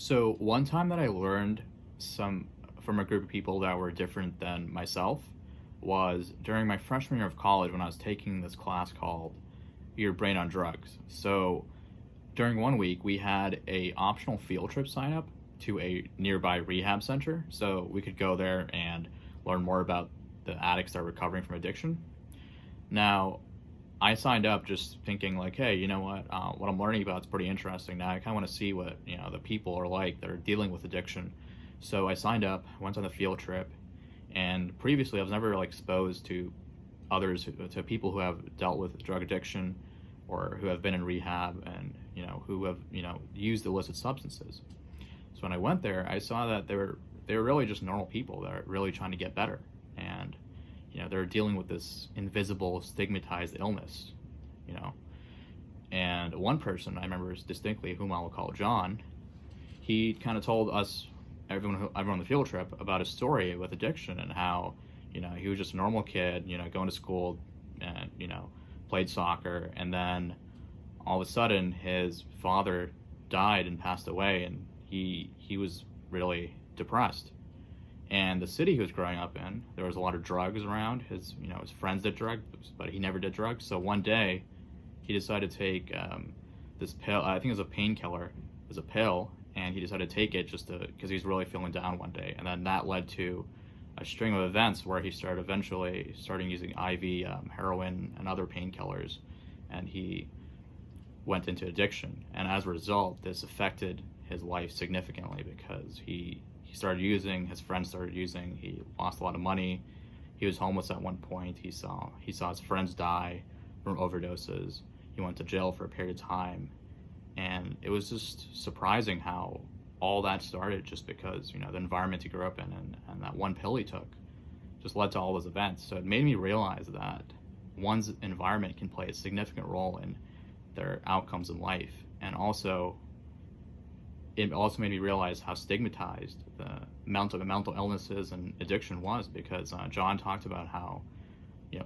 So one time that I learned some from a group of people that were different than myself was during my freshman year of college when I was taking this class called Your Brain on Drugs. So during one week we had a optional field trip sign up to a nearby rehab center so we could go there and learn more about the addicts that are recovering from addiction. Now, I signed up just thinking like, hey, you know what I'm learning about is pretty interesting. Now I kind of want to see what the people are like that are dealing with addiction. So I signed up, went on the field trip, and previously I was never like exposed to to people who have dealt with drug addiction or who have been in rehab and who have used illicit substances. So when I went there, I saw that they were really just normal people that are really trying to get better, and they're dealing with this invisible stigmatized illness, you know. And one person I remember distinctly, whom I will call John, he kind of told us, everyone on the field trip, about his story with addiction and how, he was just a normal kid, going to school and, played soccer. And then all of a sudden his father died and passed away, and he was really depressed. And the city he was growing up in, there was a lot of drugs around. His friends did drugs, but he never did drugs. So one day, he decided to take this pill. I think it was a painkiller. It was a pill, and he decided to take it just because he was really feeling down one day. And then that led to a string of events where he started eventually starting using IV heroin and other painkillers, and he went into addiction. And as a result, this affected his life significantly because he started using, his friends started using, he lost a lot of money, he was homeless at one point, he saw his friends die from overdoses, he went to jail for a period of time, and it was just surprising how all that started just because, the environment he grew up in and that one pill he took just led to all those events. So it made me realize that one's environment can play a significant role in their outcomes in life, and it also made me realize how stigmatized the mental illnesses and addiction was, because John talked about how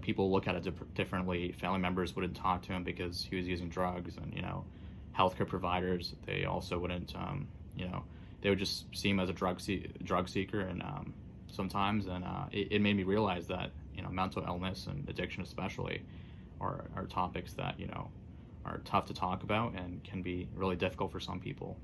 people look at it differently. Family members wouldn't talk to him because he was using drugs, and healthcare providers, they also wouldn't they would just see him as a drug seeker, and sometimes, and it made me realize that mental illness and addiction especially are topics that are tough to talk about and can be really difficult for some people.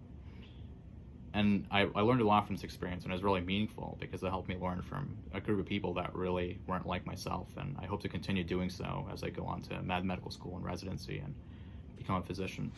And I learned a lot from this experience, and it was really meaningful because it helped me learn from a group of people that really weren't like myself. And I hope to continue doing so as I go on to medical school and residency and become a physician.